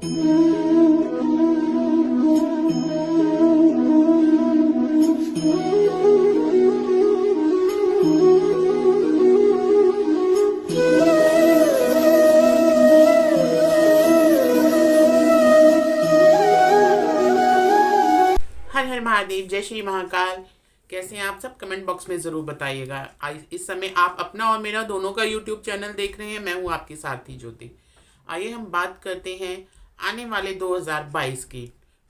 हर हर महादेव, जय श्री महाकाल। कैसे हैं आप सब? कमेंट बॉक्स में ज़रूर बताइएगा। इस समय आप अपना और मेरा दोनों का यूट्यूब चैनल देख रहे हैं। मैं हूं आपकी सारथी ज्योति। आइए हम बात करते हैं आने वाले 2022 की,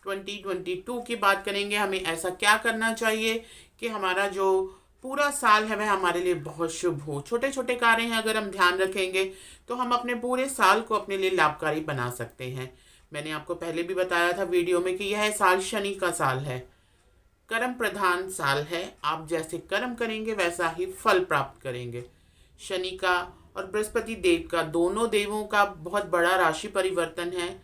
2022 की बात करेंगे। हमें ऐसा क्या करना चाहिए कि हमारा जो पूरा साल है वह हमारे लिए बहुत शुभ हो। छोटे छोटे कार्य हैं, अगर हम ध्यान रखेंगे तो हम अपने पूरे साल को अपने लिए लाभकारी बना सकते हैं। मैंने आपको पहले भी बताया था वीडियो में कि यह साल शनि का साल है, कर्म प्रधान साल है। आप जैसे कर्म करेंगे वैसा ही फल प्राप्त करेंगे। शनि का और बृहस्पति देव का, दोनों देवों का बहुत बड़ा राशि परिवर्तन है।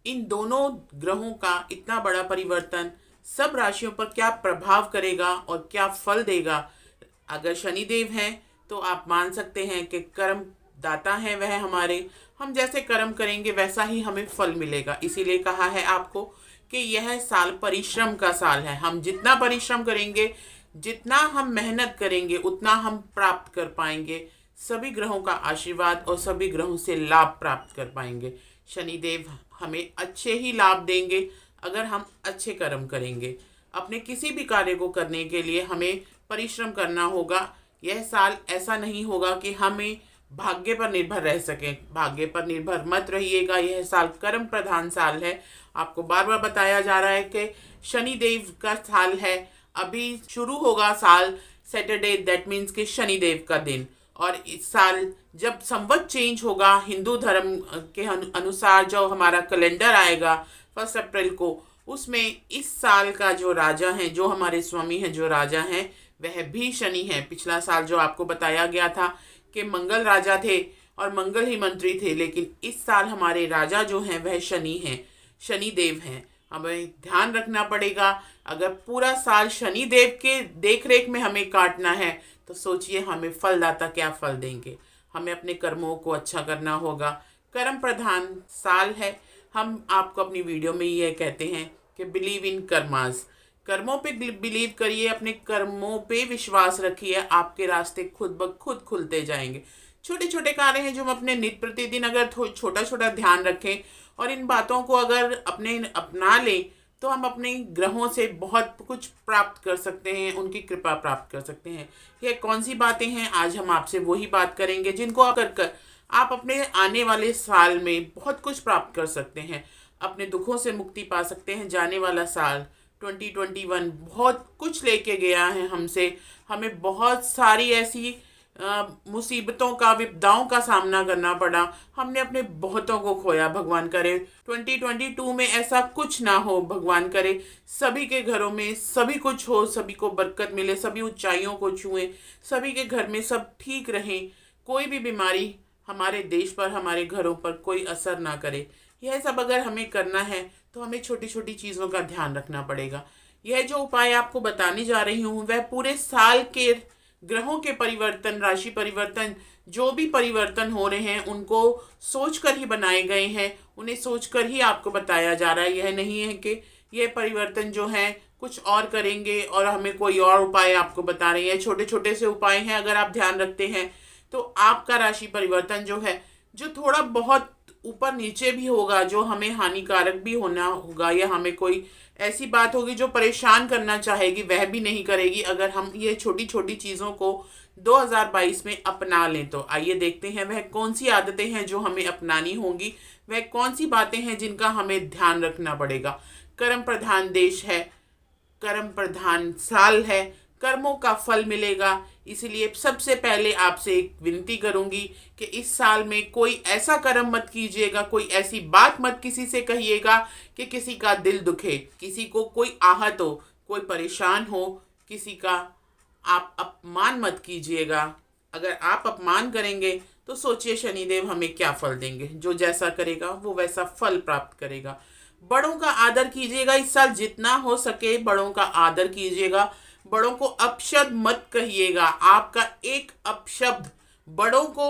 इन दोनों ग्रहों का इतना बड़ा परिवर्तन सब राशियों पर क्या प्रभाव करेगा और क्या फल देगा। अगर शनि देव हैं तो आप मान सकते हैं कि कर्म दाता है वह हमारे, हम जैसे कर्म करेंगे वैसा ही हमें फल मिलेगा। इसीलिए कहा है आपको कि यह साल परिश्रम का साल है। हम जितना परिश्रम करेंगे, जितना हम मेहनत करेंगे, उतना हम प्राप्त कर पाएंगे सभी ग्रहों का आशीर्वाद और सभी ग्रहों से लाभ प्राप्त कर पाएंगे। शनिदेव हमें अच्छे ही लाभ देंगे अगर हम अच्छे कर्म करेंगे। अपने किसी भी कार्य को करने के लिए हमें परिश्रम करना होगा। यह साल ऐसा नहीं होगा कि हमें भाग्य पर निर्भर रह सकें। भाग्य पर निर्भर मत रहिएगा। यह साल कर्म प्रधान साल है। आपको बार बार बताया जा रहा है कि शनि देव का साल है। अभी शुरू होगा साल सैटरडे, दैट मीन्स कि शनि देव का दिन। और इस साल जब संवत चेंज होगा हिंदू धर्म के अनुसार, जो हमारा कैलेंडर आएगा 1 अप्रैल को, उसमें इस साल का जो राजा है, जो हमारे स्वामी हैं, जो राजा हैं, वह भी शनि है। पिछला साल जो आपको बताया गया था कि मंगल राजा थे और मंगल ही मंत्री थे, लेकिन इस साल हमारे राजा जो हैं वह शनि हैं, शनि देव हैं। हमें ध्यान रखना पड़ेगा। अगर पूरा साल शनि देव के देख रेख में हमें काटना है तो सोचिए हमें फलदाता क्या फल देंगे। हमें अपने कर्मों को अच्छा करना होगा। कर्म प्रधान साल है। हम आपको अपनी वीडियो में ये कहते हैं कि बिलीव इन कर्मास, कर्मों पे बिलीव करिए, अपने कर्मों पे विश्वास रखिए, आपके रास्ते खुद ब खुद खुलते जाएंगे। छोटे छोटे कार्य हैं जो हम अपने नित्य प्रतिदिन अगर छोटा छोटा ध्यान रखें और इन बातों को अगर अपना लें तो हम अपने ग्रहों से बहुत कुछ प्राप्त कर सकते हैं, उनकी कृपा प्राप्त कर सकते हैं। ये कौन सी बातें हैं, आज हम आपसे वही बात करेंगे जिनको कर आप अपने आने वाले साल में बहुत कुछ प्राप्त कर सकते हैं, अपने दुखों से मुक्ति पा सकते हैं। जाने वाला साल 2021 बहुत कुछ लेके गया है हमसे। हमें बहुत सारी ऐसी मुसीबतों का, विपदाओं का सामना करना पड़ा। हमने अपने बहुतों को खोया। भगवान करे 2022 में ऐसा कुछ ना हो। भगवान करे सभी के घरों में सभी कुछ हो, सभी को बरकत मिले, सभी ऊंचाइयों को छुएं, सभी के घर में सब ठीक रहें, कोई भी बीमारी हमारे देश पर, हमारे घरों पर कोई असर ना करे। यह सब अगर हमें करना है तो हमें छोटी छोटी चीज़ों का ध्यान रखना पड़ेगा। यह जो उपाय आपको बताने जा रही हूँ वह पूरे साल के ग्रहों के परिवर्तन, राशि परिवर्तन, जो भी परिवर्तन हो रहे हैं उनको सोचकर ही बनाए गए हैं। उन्हें सोचकर ही आपको बताया जा रहा है। यह नहीं है कि ये परिवर्तन जो है कुछ और करेंगे और हमें कोई और उपाय आपको बता रहे हैं। छोटे छोटे से उपाय हैं, अगर आप ध्यान रखते हैं तो आपका राशि परिवर्तन जो है, जो थोड़ा बहुत ऊपर नीचे भी होगा, जो हमें हानिकारक भी होना होगा या हमें कोई ऐसी बात होगी जो परेशान करना चाहेगी, वह भी नहीं करेगी अगर हम ये छोटी छोटी चीज़ों को 2022 में अपना लें। तो आइए देखते हैं वह कौन सी आदतें हैं जो हमें अपनानी होंगी, वह कौन सी बातें हैं जिनका हमें ध्यान रखना पड़ेगा। कर्म प्रधान देश है, कर्म प्रधान साल है, कर्मों का फल मिलेगा। इसलिए सबसे पहले आपसे एक विनती करूंगी कि इस साल में कोई ऐसा कर्म मत कीजिएगा, कोई ऐसी बात मत किसी से कहिएगा कि किसी का दिल दुखे, किसी को कोई आहत हो, कोई परेशान हो, किसी का आप अपमान मत कीजिएगा। अगर आप अपमान करेंगे तो सोचिए शनिदेव हमें क्या फल देंगे। जो जैसा करेगा वो वैसा फल प्राप्त करेगा। बड़ों का आदर कीजिएगा। इस साल जितना हो सके बड़ों का आदर कीजिएगा। बड़ों को अपशब्द मत कहिएगा। आपका एक अपशब्द बड़ों को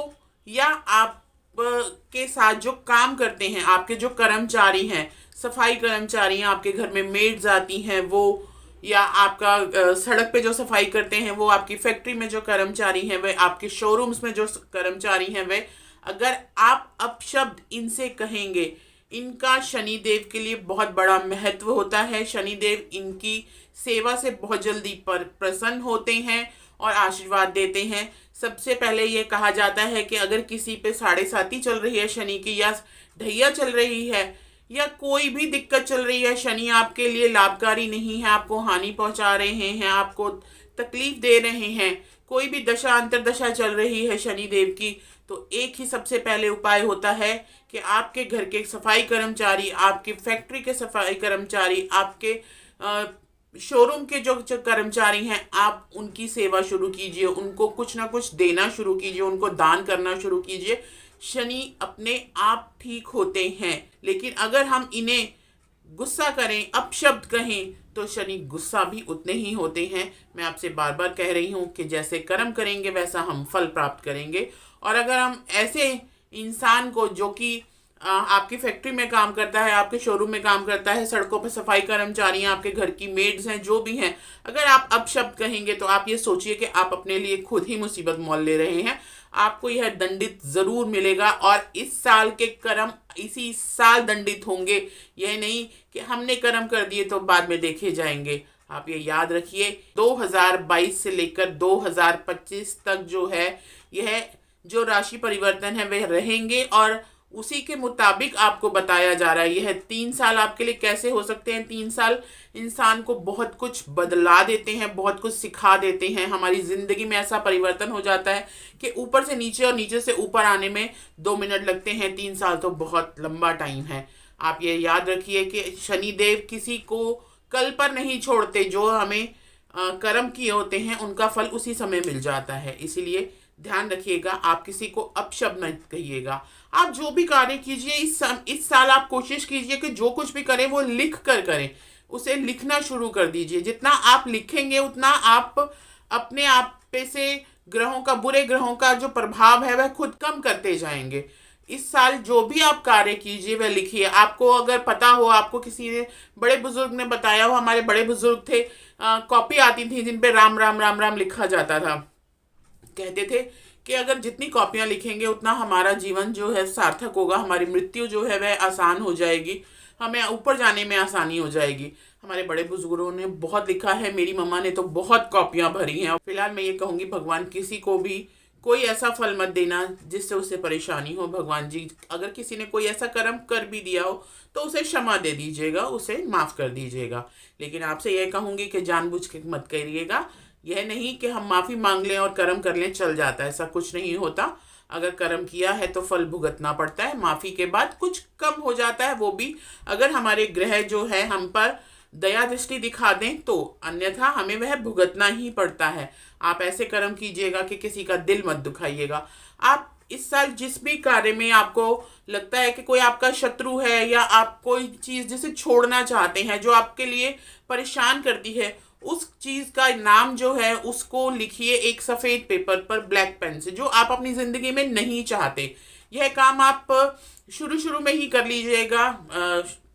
या आप के साथ जो काम करते हैं, आपके जो कर्मचारी हैं, सफाई कर्मचारी हैं, आपके घर में मेड्स आती हैं वो, या आपका सड़क पे जो सफाई करते हैं वो, आपकी फैक्ट्री में जो कर्मचारी हैं वे, आपके शोरूम्स में जो कर्मचारी हैं वे, अगर आप अपशब्द इनसे कहेंगे, इनका शनिदेव के लिए बहुत बड़ा महत्व होता है। शनिदेव इनकी सेवा से बहुत जल्दी प्रसन्न होते हैं और आशीर्वाद देते हैं। सबसे पहले ये कहा जाता है कि अगर किसी पे साढ़े साती चल रही है शनि की, या ढैया चल रही है, या कोई भी दिक्कत चल रही है, शनि आपके लिए लाभकारी नहीं है, आपको हानि पहुंचा रहे हैं, आपको तकलीफ दे रहे हैं, कोई भी दशा अंतरदशा चल रही है शनिदेव की, तो एक ही सबसे पहले उपाय होता है कि आपके घर के सफाई कर्मचारी, आपकी फैक्ट्री के सफाई कर्मचारी, आपके शोरूम के जो कर्मचारी हैं, आप उनकी सेवा शुरू कीजिए, उनको कुछ ना कुछ देना शुरू कीजिए, उनको दान करना शुरू कीजिए। शनि अपने आप ठीक होते हैं, लेकिन अगर हम इन्हें गुस्सा करें, अपशब्द कहें, तो शनि गुस्सा भी उतने ही होते हैं। मैं आपसे बार बार कह रही हूँ कि जैसे कर्म करेंगे वैसा हम फल प्राप्त करेंगे। और अगर हम ऐसे इंसान को जो कि आपकी फैक्ट्री में काम करता है, आपके शोरूम में काम करता है, सड़कों पर सफाई कर्मचारी हैं, आपके घर की मेड्स हैं, जो भी हैं, अगर आप अपशब्द कहेंगे तो आप ये सोचिए कि आप अपने लिए खुद ही मुसीबत मोल ले रहे हैं। आपको यह दंडित जरूर मिलेगा, और इस साल के कर्म इसी साल दंडित होंगे। यह नहीं कि हमने कर्म कर दिए तो बाद में देखे जाएंगे। आप ये याद रखिए, 2022 से लेकर 2025 तक जो है, यह जो राशि परिवर्तन है वह रहेंगे, और उसी के मुताबिक आपको बताया जा रहा है। यह 3 साल आपके लिए कैसे हो सकते हैं। 3 साल इंसान को बहुत कुछ बदला देते हैं, बहुत कुछ सिखा देते हैं। हमारी ज़िंदगी में ऐसा परिवर्तन हो जाता है कि ऊपर से नीचे और नीचे से ऊपर आने में 2 मिनट लगते हैं। 3 साल तो बहुत लंबा टाइम है। आप ये याद रखिए कि शनिदेव किसी को कल पर नहीं छोड़ते। जो हमें कर्म किए होते हैं उनका फल उसी समय मिल जाता है। इसीलिए ध्यान रखिएगा, आप किसी को अपशब्द न कहिएगा। आप जो भी कार्य कीजिए इस साल आप कोशिश कीजिए कि जो कुछ भी करें वो लिख कर करें, उसे लिखना शुरू कर दीजिए। जितना आप लिखेंगे उतना आप अपने आप पे से ग्रहों का, बुरे ग्रहों का जो प्रभाव है वह खुद कम करते जाएंगे। इस साल जो भी आप कार्य कीजिए वह लिखिए। आपको अगर पता हो, आपको किसी ने, बड़े बुजुर्ग ने बताया हो, हमारे बड़े बुजुर्ग थे, कॉपी आती थी जिन पे राम राम राम राम लिखा जाता था। कहते थे कि अगर जितनी कॉपियां लिखेंगे उतना हमारा जीवन जो है सार्थक होगा, हमारी मृत्यु जो है वह आसान हो जाएगी, हमें ऊपर जाने में आसानी हो जाएगी। हमारे बड़े बुजुर्गों ने बहुत लिखा है, मेरी मम्मा ने तो बहुत कॉपियां भरी हैं। फिलहाल मैं ये कहूँगी, भगवान किसी को भी कोई ऐसा फल मत देना जिससे उसे परेशानी हो। भगवान जी, अगर किसी ने कोई ऐसा कर्म कर भी दिया हो तो उसे क्षमा दे दीजिएगा, उसे माफ़ कर दीजिएगा। लेकिन आपसे यह कहूँगी कि जानबूझ के मत करिएगा। यह नहीं कि हम माफ़ी मांग लें और कर्म कर लें चल जाता है, ऐसा कुछ नहीं होता। अगर कर्म किया है तो फल भुगतना पड़ता है। माफ़ी के बाद कुछ कम हो जाता है, वो भी अगर हमारे ग्रह जो है हम पर दया दृष्टि दिखा दें तो, अन्यथा हमें वह भुगतना ही पड़ता है। आप ऐसे कर्म कीजिएगा कि किसी का दिल मत दुखाइएगा। आप इस साल जिस भी कार्य में आपको लगता है कि कोई आपका शत्रु है, या आप कोई चीज़ जिसे छोड़ना चाहते हैं जो आपके लिए परेशान करती है, उस चीज़ का नाम जो है उसको लिखिए एक सफ़ेद पेपर पर ब्लैक पेन से, जो आप अपनी ज़िंदगी में नहीं चाहते। यह काम आप शुरू में ही कर लीजिएगा,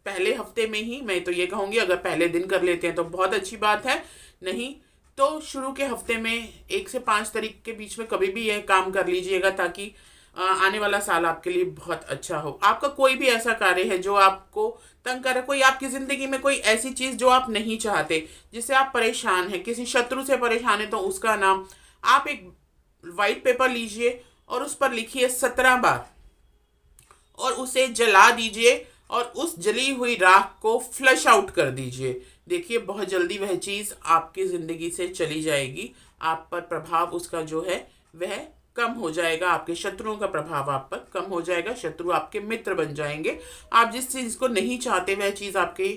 पहले हफ्ते में ही। मैं तो ये कहूँगी, अगर पहले दिन कर लेते हैं तो बहुत अच्छी बात है, नहीं तो शुरू के हफ्ते में 1 से 5 तारीख के बीच में कभी भी यह काम कर लीजिएगा, ताकि आने वाला साल आपके लिए बहुत अच्छा हो। आपका कोई भी ऐसा कार्य है जो आपको तंग कर, कोई आपकी ज़िंदगी में कोई ऐसी चीज़ जो आप नहीं चाहते, जिससे आप परेशान हैं, किसी शत्रु से परेशान है, तो उसका नाम आप एक वाइट पेपर लीजिए और उस पर लिखिए 17 बार, और उसे जला दीजिए और उस जली हुई राख को फ्लश आउट कर दीजिए। देखिए, बहुत जल्दी वह चीज़ आपकी ज़िंदगी से चली जाएगी। आप पर प्रभाव उसका जो है वह कम हो जाएगा, आपके शत्रुओं का प्रभाव आप पर कम हो जाएगा, शत्रु आपके मित्र बन जाएंगे। आप जिस चीज़ को नहीं चाहते वह चीज़ आपके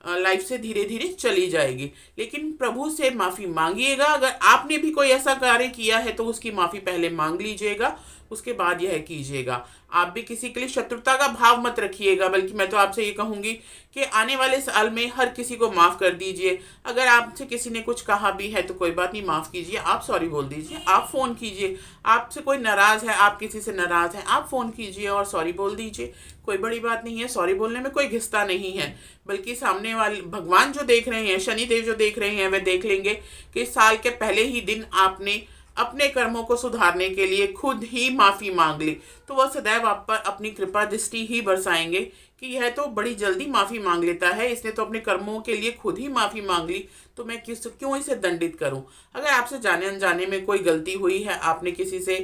लाइफ से धीरे धीरे चली जाएगी। लेकिन प्रभु से माफ़ी मांगिएगा। अगर आपने भी कोई ऐसा कार्य किया है तो उसकी माफ़ी पहले मांग लीजिएगा, उसके बाद यह कीजिएगा। आप भी किसी के लिए शत्रुता का भाव मत रखिएगा, बल्कि मैं तो आपसे ये कहूंगी कि आने वाले साल में हर किसी को माफ कर दीजिए। अगर आपसे किसी ने कुछ कहा भी है तो कोई बात नहीं, माफ कीजिए, आप सॉरी बोल दीजिए, आप फोन कीजिए। आपसे कोई नाराज है, आप किसी से नाराज हैं, आप फोन कीजिए और सॉरी बोल दीजिए। कोई बड़ी बात नहीं है, सॉरी बोलने में कोई घिसता नहीं है। बल्कि सामने वाले भगवान जो देख रहे हैं, शनिदेव जो देख रहे हैं, वे देख लेंगे कि साल के पहले ही दिन आपने अपने कर्मों को सुधारने के लिए खुद ही माफी मांग ली, तो वह सदैव आप पर अपनी कृपा दृष्टि ही बरसाएंगे कि यह तो बड़ी जल्दी माफी मांग लेता है, इसने तो अपने कर्मों के लिए खुद ही माफी मांग ली, तो मैं क्यों इसे दंडित करूं। अगर आपसे जाने अनजाने में कोई गलती हुई है, आपने किसी से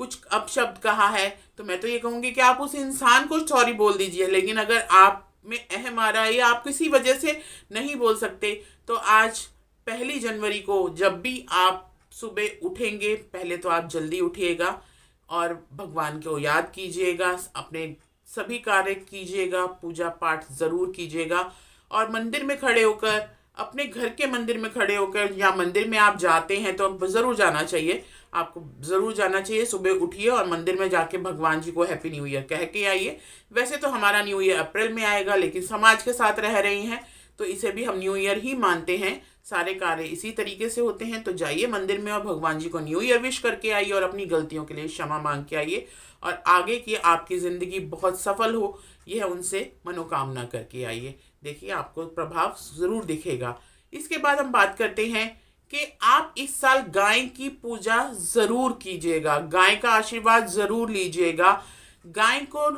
कुछ अपशब्द कहा है, तो मैं तो ये कहूंगी कि आप उस इंसान को सॉरी बोल दीजिए। लेकिन अगर आप में अहम आ रहा है या आप किसी वजह से नहीं बोल सकते, तो आज 1 जनवरी को जब भी आप सुबह उठेंगे, पहले तो आप जल्दी उठिएगा और भगवान को याद कीजिएगा, अपने सभी कार्य कीजिएगा, पूजा पाठ ज़रूर कीजिएगा। और मंदिर में खड़े होकर, अपने घर के मंदिर में खड़े होकर, या मंदिर में आप जाते हैं तो ज़रूर जाना चाहिए, आपको ज़रूर जाना चाहिए। सुबह उठिए और मंदिर में जाके भगवान जी को हैप्पी न्यू ईयर कह के आइए। वैसे तो हमारा न्यू ईयर अप्रैल में आएगा, लेकिन समाज के साथ रह रहे हैं तो इसे भी हम न्यू ईयर ही मानते हैं, सारे कार्य इसी तरीके से होते हैं। तो जाइए मंदिर में और भगवान जी को न्यू ईयर विश करके आइए और अपनी गलतियों के लिए क्षमा मांग के आइए, और आगे की आपकी ज़िंदगी बहुत सफल हो, यह उनसे मनोकामना करके आइए। देखिए आपको प्रभाव ज़रूर दिखेगा। इसके बाद हम बात करते हैं कि आप इस साल गाय की पूजा ज़रूर कीजिएगा, गाय का आशीर्वाद ज़रूर लीजिएगा। गाय को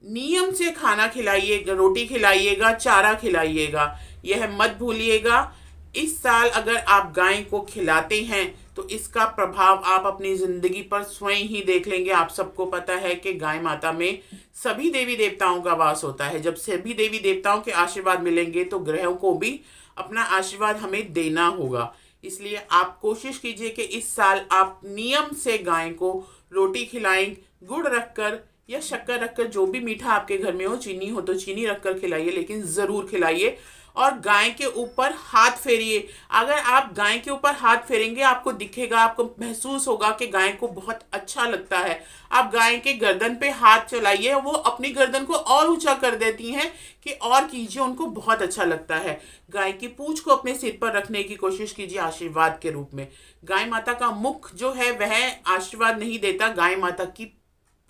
नियम से खाना खिलाइएगा, रोटी खिलाइएगा, चारा खिलाइएगा, यह मत भूलिएगा। इस साल अगर आप गाय को खिलाते हैं तो इसका प्रभाव आप अपनी ज़िंदगी पर स्वयं ही देख लेंगे। आप सबको पता है कि गाय माता में सभी देवी देवताओं का वास होता है। जब सभी देवी देवताओं के आशीर्वाद मिलेंगे तो ग्रहों को भी अपना आशीर्वाद हमें देना होगा। इसलिए आप कोशिश कीजिए कि इस साल आप नियम से गाय को रोटी खिलाएं, गुड़ रखकर या शक्कर रखकर, जो भी मीठा आपके घर में हो, चीनी हो तो चीनी रखकर खिलाइए, लेकिन ज़रूर खिलाइए। और गाय के ऊपर हाथ फेरिए। अगर आप गाय के ऊपर हाथ फेरेंगे, आपको दिखेगा, आपको महसूस होगा कि गाय को बहुत अच्छा लगता है। आप गाय के गर्दन पे हाथ चलाइए, वो अपनी गर्दन को और ऊंचा कर देती हैं कि और कीजिए, उनको बहुत अच्छा लगता है। गाय की पूंछ को अपने सिर पर रखने की कोशिश कीजिए आशीर्वाद के रूप में। गाय माता का मुख जो है वह आशीर्वाद नहीं देता, गाय माता की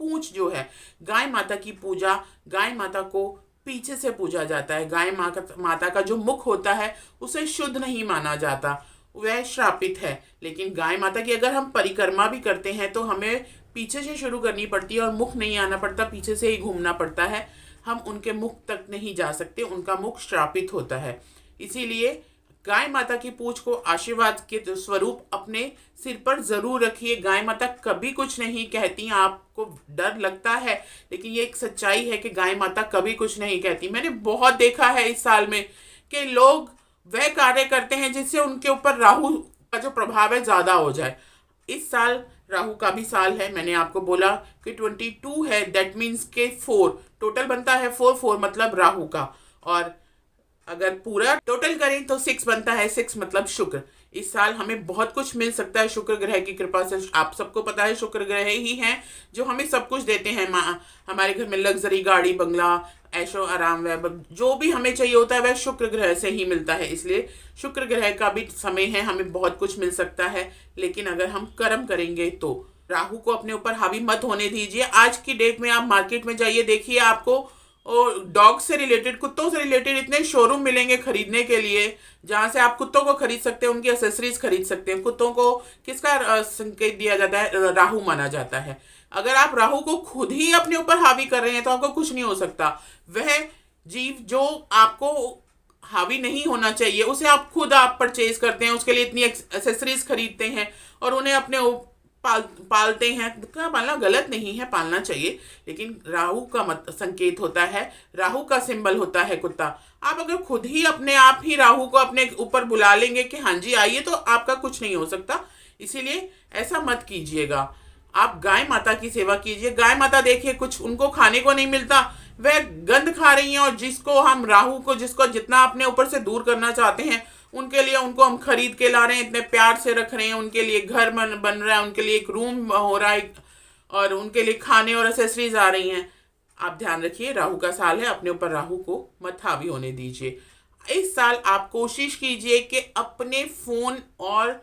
पूंछ जो है। गाय माता की पूजा, गाय माता को पीछे से पूजा जाता है। गाय माता का जो मुख होता है उसे शुद्ध नहीं माना जाता, वह श्रापित है। लेकिन गाय माता की अगर हम परिक्रमा भी करते हैं तो हमें पीछे से शुरू करनी पड़ती है और मुख नहीं आना पड़ता, पीछे से ही घूमना पड़ता है। हम उनके मुख तक नहीं जा सकते, उनका मुख श्रापित होता है। इसीलिए गाय माता की पूंछ को आशीर्वाद के स्वरूप अपने सिर पर जरूर रखिए। गाय माता कभी कुछ नहीं कहती, आपको डर लगता है, लेकिन ये एक सच्चाई है कि गाय माता कभी कुछ नहीं कहती। मैंने बहुत देखा है इस साल में कि लोग वह कार्य करते हैं जिससे उनके ऊपर राहु का जो प्रभाव है ज़्यादा हो जाए। इस साल राहु का भी साल है, मैंने आपको बोला कि 22 है, दैट मीन्स के 4 टोटल बनता है, 4 मतलब राहु का। और अगर पूरा टोटल करें तो 6 बनता है, 6 मतलब शुक्र। इस साल हमें बहुत कुछ मिल सकता है शुक्र ग्रह की कृपा से। आप सबको पता है शुक्र ग्रह ही हैं जो हमें सब कुछ देते हैं। हमारे घर में लग्जरी, गाड़ी, बंगला, ऐशो आराम, वैभव, जो भी हमें चाहिए होता है वह शुक्र ग्रह से ही मिलता है। इसलिए शुक्र ग्रह का भी समय है, हमें बहुत कुछ मिल सकता है, लेकिन अगर हम कर्म करेंगे तो। राहु को अपने ऊपर हावी मत होने दीजिए। आज की डेट में आप मार्केट में जाइए, देखिए आपको और डॉग से रिलेटेड, कुत्तों से रिलेटेड इतने शोरूम मिलेंगे खरीदने के लिए, जहां से आप कुत्तों को खरीद सकते हैं, उनकी एसेसरीज खरीद सकते हैं। कुत्तों को किसका संकेत दिया जाता है? राहु माना जाता है। अगर आप राहु को खुद ही अपने ऊपर हावी कर रहे हैं तो आपको कुछ नहीं हो सकता। वह जीव जो आपको हावी नहीं होना चाहिए उसे आप खुद परचेज करते हैं, उसके लिए इतनी एसेसरीज खरीदते हैं और उन्हें अपने पालते हैं। कुत्ता पालना गलत नहीं है, पालना चाहिए, लेकिन राहु का संकेत होता है, राहु का सिंबल होता है कुत्ता। आप अगर खुद ही अपने आप ही राहु को अपने ऊपर बुला लेंगे कि हाँ जी आइए, तो आपका कुछ नहीं हो सकता। इसीलिए ऐसा मत कीजिएगा। आप गाय माता की सेवा कीजिए। गाय माता देखिए कुछ उनको खाने को नहीं मिलता, वह गंद खा रही हैं, और जिसको हम राहु को, जिसको जितना अपने ऊपर से दूर करना चाहते हैं, उनके लिए उनको हम खरीद के ला रहे हैं, इतने प्यार से रख रहे हैं, उनके लिए घर बन रहा है, उनके लिए एक रूम हो रहा है, और उनके लिए खाने और एसेसरीज आ रही हैं। आप ध्यान रखिए, राहु का साल है, अपने ऊपर राहु को मत हावी होने दीजिए। इस साल आप कोशिश कीजिए कि अपने फोन और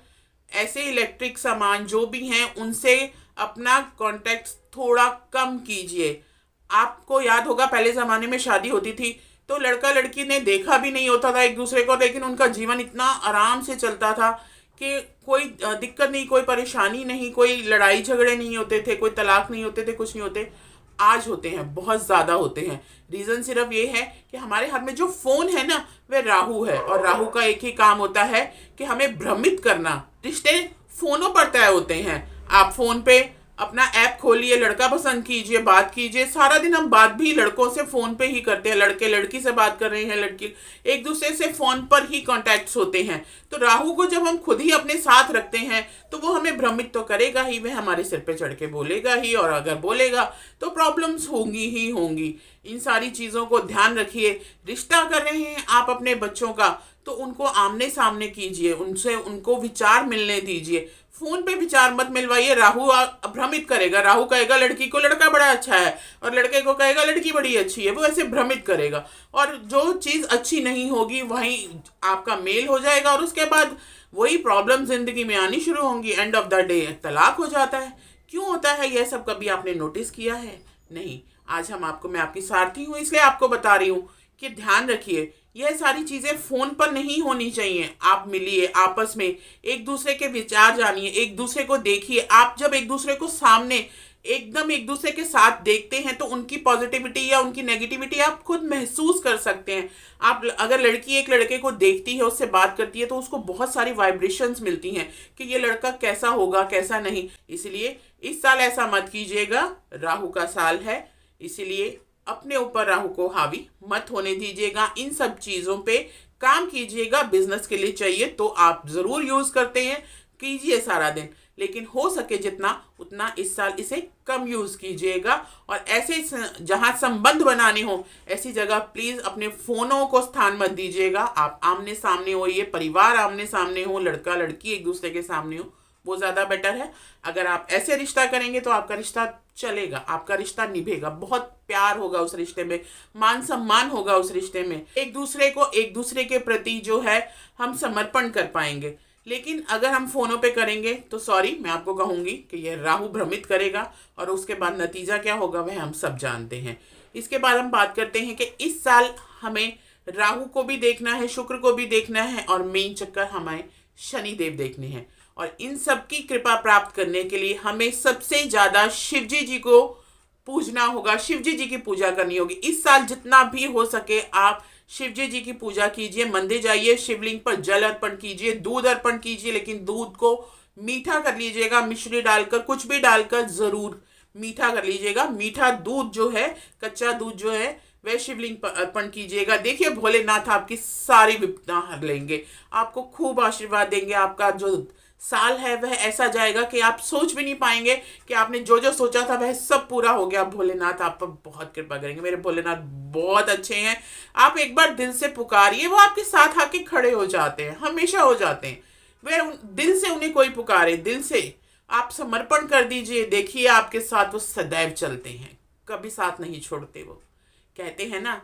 ऐसे इलेक्ट्रिक सामान जो भी हैं उनसे अपना कांटेक्ट थोड़ा कम कीजिए। आपको याद होगा पहले ज़माने में शादी होती थी तो लड़का लड़की ने देखा भी नहीं होता था एक दूसरे को, लेकिन उनका जीवन इतना आराम से चलता था कि कोई दिक्कत नहीं, कोई परेशानी नहीं, कोई लड़ाई झगड़े नहीं होते थे, कोई तलाक नहीं होते थे, कुछ नहीं होते। आज होते हैं, बहुत ज़्यादा होते हैं। रीज़न सिर्फ ये है कि हमारे हाथ में जो फ़ोन है ना वह राहु है, और राहु का एक ही काम होता है कि हमें भ्रमित करना। रिश्ते फ़ोनों पर तय होते हैं। आप फ़ोन पे अपना ऐप खोलिए, लड़का पसंद कीजिए, बात कीजिए। सारा दिन हम बात भी लड़कों से फ़ोन पे ही करते हैं, लड़के लड़की से बात कर रहे हैं, लड़की एक दूसरे से फ़ोन पर ही कॉन्टैक्ट्स होते हैं। तो राहु को जब हम खुद ही अपने साथ रखते हैं तो वो हमें भ्रमित तो करेगा ही, वह हमारे सिर पे चढ़ के बोलेगा ही, और अगर बोलेगा तो प्रॉब्लम्स होंगी ही होंगी। इन सारी चीज़ों को ध्यान रखिए। रिश्ता कर रहे हैं आप अपने बच्चों का तो उनको आमने सामने कीजिए, उनसे उनको विचार मिलने दीजिए। फोन पे विचार मत मिलवाइए। राहु भ्रमित करेगा, राहु कहेगा लड़की को लड़का बड़ा अच्छा है और लड़के को कहेगा लड़की बड़ी अच्छी है, वो ऐसे भ्रमित करेगा और जो चीज़ अच्छी नहीं होगी वहीं आपका मेल हो जाएगा और उसके बाद वही प्रॉब्लम जिंदगी में आनी शुरू होंगी। एंड ऑफ द डे तलाक हो जाता है। क्यों होता है यह सब, कभी आपने नोटिस किया है? नहीं। आज मैं आपकी सारथी हूँ इसलिए आपको बता रही हूँ कि ध्यान रखिए, यह सारी चीज़ें फ़ोन पर नहीं होनी चाहिए। आप मिलिए, आपस में एक दूसरे के विचार जानिए, एक दूसरे को देखिए। आप जब एक दूसरे को सामने एकदम एक दूसरे के साथ देखते हैं तो उनकी पॉजिटिविटी या उनकी नेगेटिविटी आप खुद महसूस कर सकते हैं। आप अगर लड़की एक लड़के को देखती है, उससे बात करती है, तो उसको बहुत सारी वाइब्रेशंस मिलती हैं कि ये लड़का कैसा होगा, कैसा नहीं। इसलिए इस साल ऐसा मत कीजिएगा, राहु का साल है, इसीलिए अपने ऊपर राहु को हावी मत होने दीजिएगा। इन सब चीज़ों पे काम कीजिएगा। बिजनेस के लिए चाहिए तो आप ज़रूर यूज़ करते हैं, कीजिए सारा दिन, लेकिन हो सके जितना उतना इस साल इसे कम यूज़ कीजिएगा। और ऐसे जहाँ संबंध बनाने हो ऐसी जगह प्लीज़ अपने फ़ोनों को स्थान मत दीजिएगा। आप आमने सामने होइए, परिवार आमने सामने हो, लड़का लड़की एक दूसरे के सामने हो, वो ज़्यादा बेटर है। अगर आप ऐसे रिश्ता करेंगे तो आपका रिश्ता चलेगा, आपका रिश्ता निभेगा, बहुत प्यार होगा उस रिश्ते में, मान सम्मान होगा उस रिश्ते में, एक दूसरे के प्रति जो है हम समर्पण कर पाएंगे। लेकिन अगर हम फ़ोनों पे करेंगे तो सॉरी, मैं आपको कहूँगी कि यह राहु भ्रमित करेगा और उसके बाद नतीजा क्या होगा वह हम सब जानते हैं। इसके बाद हम बात करते हैं कि इस साल हमें राहु को भी देखना है, शुक्र को भी देखना है और मेन चक्कर हमें शनिदेव देखने हैं। और इन सब की कृपा प्राप्त करने के लिए हमें सबसे ज़्यादा शिवजी जी को पूजना होगा, शिवजी जी की पूजा करनी होगी। इस साल जितना भी हो सके आप शिवजी जी की पूजा कीजिए, मंदिर जाइए, शिवलिंग पर जल अर्पण कीजिए, दूध अर्पण कीजिए, लेकिन दूध को मीठा कर लीजिएगा, मिश्री डालकर, कुछ भी डालकर ज़रूर मीठा कर लीजिएगा। मीठा दूध जो है, कच्चा दूध जो है वह शिवलिंग पर अर्पण कीजिएगा। देखिए भोलेनाथ आपकी सारी विपदा हर लेंगे, आपको खूब आशीर्वाद देंगे। आपका जो साल है वह ऐसा जाएगा कि आप सोच भी नहीं पाएंगे कि आपने जो जो सोचा था वह सब पूरा हो गया। भोलेनाथ आप पर बहुत कृपा करेंगे। मेरे भोलेनाथ बहुत अच्छे हैं। आप एक बार दिल से पुकारिए, वो आपके साथ आके खड़े हो जाते हैं, हमेशा हो जाते हैं। वह दिल से उन्हें कोई पुकारे, दिल से आप समर्पण कर दीजिए, देखिए आपके साथ वो सदैव चलते हैं, कभी साथ नहीं छोड़ते। वो कहते हैं ना,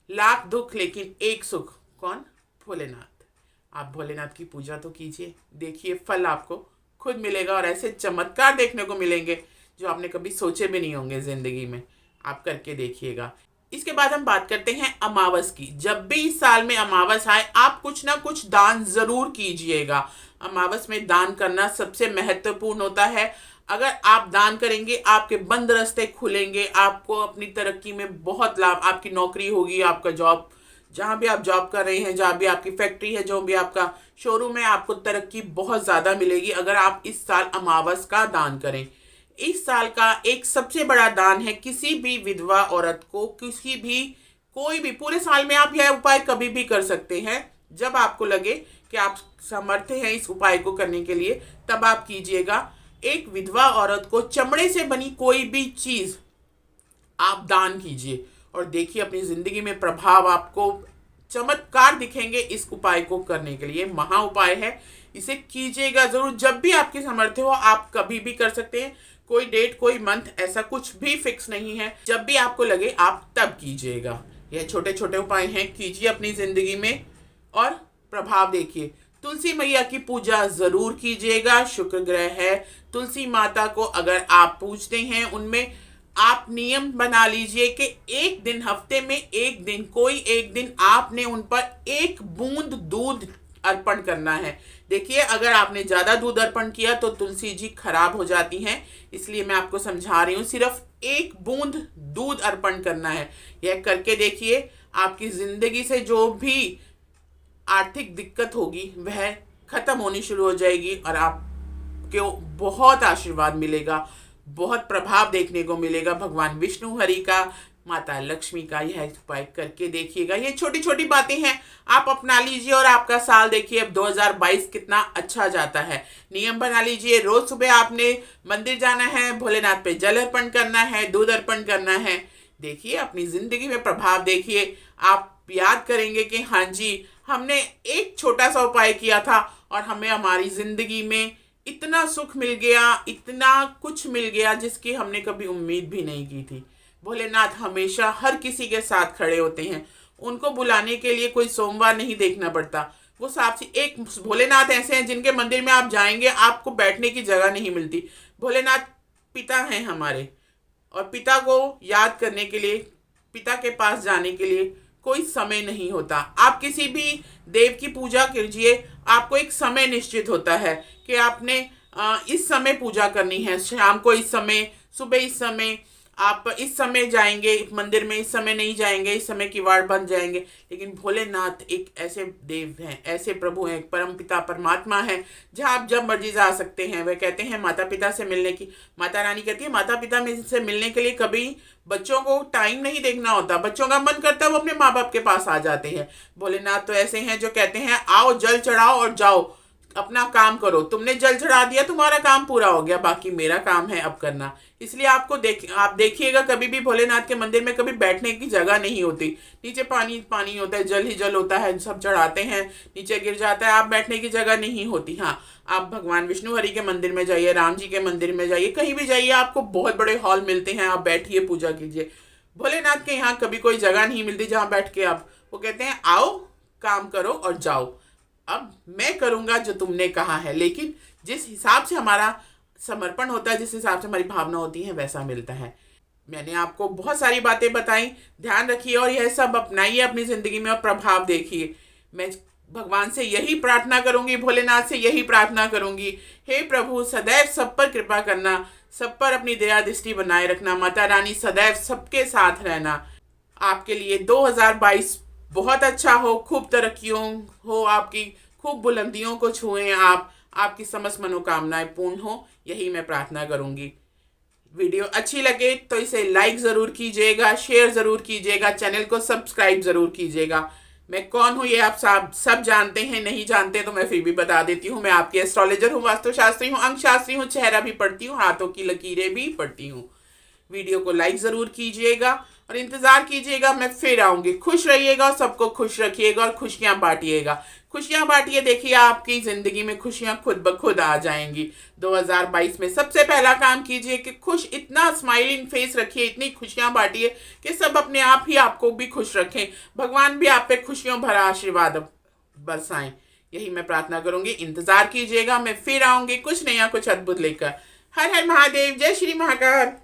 लाख दुख लेकिन एक सुख। कौन? भोलेनाथ। आप भोलेनाथ की पूजा तो कीजिए, देखिए फल आपको खुद मिलेगा और ऐसे चमत्कार देखने को मिलेंगे जो आपने कभी सोचे भी नहीं होंगे ज़िंदगी में। आप करके देखिएगा। इसके बाद हम बात करते हैं अमावस की। जब भी इस साल में अमावस आए आप कुछ ना कुछ दान ज़रूर कीजिएगा। अमावस में दान करना सबसे महत्वपूर्ण होता है। अगर आप दान करेंगे आपके बंद रास्ते खुलेंगे, आपको अपनी तरक्की में बहुत लाभ, आपकी नौकरी होगी, आपका जॉब, जहाँ भी आप जॉब कर रहे हैं, जहाँ भी आपकी फैक्ट्री है, जो भी आपका शोरूम है, आपको तरक्की बहुत ज़्यादा मिलेगी अगर आप इस साल अमावस का दान करें। इस साल का एक सबसे बड़ा दान है किसी भी विधवा औरत को, कोई भी पूरे साल में आप यह उपाय कभी भी कर सकते हैं। जब आपको लगे कि आप समर्थ हैं इस उपाय को करने के लिए तब आप कीजिएगा। एक विधवा औरत को चमड़े से बनी कोई भी चीज़ आप दान कीजिए और देखिए अपनी ज़िंदगी में प्रभाव, आपको चमत्कार दिखेंगे। इस उपाय को करने के लिए महा उपाय है, इसे कीजिएगा ज़रूर। जब भी आपकी सामर्थ्य हो आप कभी भी कर सकते हैं। कोई डेट, कोई मंथ, ऐसा कुछ भी फिक्स नहीं है। जब भी आपको लगे आप तब कीजिएगा। यह छोटे छोटे उपाय हैं, कीजिए अपनी जिंदगी में और प्रभाव देखिए। तुलसी मैया की पूजा जरूर कीजिएगा। शुक्र ग्रह है, तुलसी माता को अगर आप पूजते हैं, उनमें आप नियम बना लीजिए कि एक दिन, हफ्ते में एक दिन, कोई एक दिन आपने उन पर एक बूंद दूध अर्पण करना है। देखिए, अगर आपने ज्यादा दूध अर्पण किया तो तुलसी जी खराब हो जाती हैं, इसलिए मैं आपको समझा रही हूँ, सिर्फ एक बूंद दूध अर्पण करना है। यह करके देखिए, आपकी जिंदगी से जो भी आर्थिक दिक्कत होगी वह खत्म होनी शुरू हो जाएगी और आपको बहुत आशीर्वाद मिलेगा, बहुत प्रभाव देखने को मिलेगा। भगवान विष्णु हरि का, माता लक्ष्मी का यह उपाय करके देखिएगा। ये छोटी छोटी बातें हैं, आप अपना लीजिए और आपका साल देखिए अब 2022 कितना अच्छा जाता है। नियम बना लीजिए, रोज सुबह आपने मंदिर जाना है, भोलेनाथ पे जल अर्पण करना है, दूध अर्पण करना है। देखिए, अपनी जिंदगी में प्रभाव देखिए। आप याद करेंगे कि हाँ जी, हमने एक छोटा सा उपाय किया था और हमें हमारी जिंदगी में इतना सुख मिल गया, इतना कुछ मिल गया जिसकी हमने कभी उम्मीद भी नहीं की थी। भोलेनाथ हमेशा हर किसी के साथ खड़े होते हैं, उनको बुलाने के लिए कोई सोमवार नहीं देखना पड़ता। वो साक्षी, एक भोलेनाथ ऐसे हैं जिनके मंदिर में आप जाएंगे आपको बैठने की जगह नहीं मिलती। भोलेनाथ पिता हैं हमारे, और पिता को याद करने के लिए, पिता के पास जाने के लिए कोई समय नहीं होता। आप किसी भी देव की पूजा कीजिए, आपको एक समय निश्चित होता है कि आपने इस समय पूजा करनी है, शाम को इस समय, सुबह इस समय, आप इस समय जाएंगे मंदिर में, इस समय नहीं जाएंगे, इस समय किवाड़ बंद जाएंगे। लेकिन भोलेनाथ एक ऐसे देव हैं, ऐसे प्रभु हैं, परम पिता परमात्मा है, जहाँ आप जब मर्जी जा सकते हैं। वे कहते हैं माता पिता से मिलने की, माता रानी कहती है माता पिता में से मिलने के लिए कभी बच्चों को टाइम नहीं देखना होता, बच्चों का मन करता है वो अपने माँ बाप के पास आ जाते हैं। भोलेनाथ तो ऐसे हैं जो कहते हैं आओ जल चढ़ाओ और जाओ, अपना काम करो, तुमने जल चढ़ा दिया, तुम्हारा काम पूरा हो गया, बाकी मेरा काम है अब करना। इसलिए आप देखिएगा, कभी भी भोलेनाथ के मंदिर में कभी बैठने की जगह नहीं होती। नीचे पानी पानी होता है, जल ही जल होता है, सब चढ़ाते हैं, नीचे गिर जाता है, आप बैठने की जगह नहीं होती। हाँ, आप भगवान विष्णु हरि के मंदिर में जाइए, राम जी के मंदिर में जाइए, कहीं भी जाइए, आपको बहुत बड़े हॉल मिलते हैं, आप बैठिए, पूजा कीजिए। भोलेनाथ के यहाँ कभी कोई जगह नहीं मिलती जहाँ बैठ के आप, वो कहते हैं आओ काम करो और जाओ, अब मैं करूंगा जो तुमने कहा है। लेकिन जिस हिसाब से हमारा समर्पण होता है, जिस हिसाब से हमारी भावना होती है, वैसा मिलता है। मैंने आपको बहुत सारी बातें बताई, ध्यान रखिए और यह सब अपनाइए अपनी जिंदगी में और प्रभाव देखिए। मैं भगवान से यही प्रार्थना करूंगी, भोलेनाथ से यही प्रार्थना करूंगी, हे प्रभु सदैव सब पर कृपा करना, सब पर अपनी दया दृष्टि बनाए रखना, माता रानी सदैव सबके साथ रहना। आपके लिए 2022 बहुत अच्छा हो, खूब तरक्कियों हो आपकी, खूब बुलंदियों को छुएं आप, आपकी समस्त मनोकामनाएं पूर्ण हो, यही मैं प्रार्थना करूंगी। वीडियो अच्छी लगे तो इसे लाइक ज़रूर कीजिएगा, शेयर ज़रूर कीजिएगा, चैनल को सब्सक्राइब ज़रूर कीजिएगा। मैं कौन हूँ ये आप सब जानते हैं, नहीं जानते तो मैं फिर भी बता देती हूँ। मैं आपकी एस्ट्रोलॉजर हूँ, वास्तुशास्त्री हूँ, अंक शास्त्री हूँ, चेहरा भी पढ़ती हूँ, हाथों की लकीरें भी पढ़ती हूँ। वीडियो को लाइक ज़रूर कीजिएगा और इंतज़ार कीजिएगा, मैं फिर आऊँगी। खुश रहिएगा और सबको खुश रखिएगा और खुशियाँ बांटिएगा, खुशियाँ बांटिए। देखिए आपकी ज़िंदगी में खुशियाँ खुद ब खुद आ जाएंगी। 2022 में सबसे पहला काम कीजिए कि खुश, इतना स्माइलिंग फेस रखिए, इतनी खुशियाँ बांटिए कि सब अपने आप ही आपको भी खुश रखें, भगवान भी आप पे खुशियों भरा आशीर्वाद बरसाएं। यही मैं प्रार्थना करूँगी। इंतज़ार कीजिएगा, मैं फिर आऊँगी कुछ नया, कुछ अद्भुत लेकर। हर हर महादेव, जय श्री महाकाल।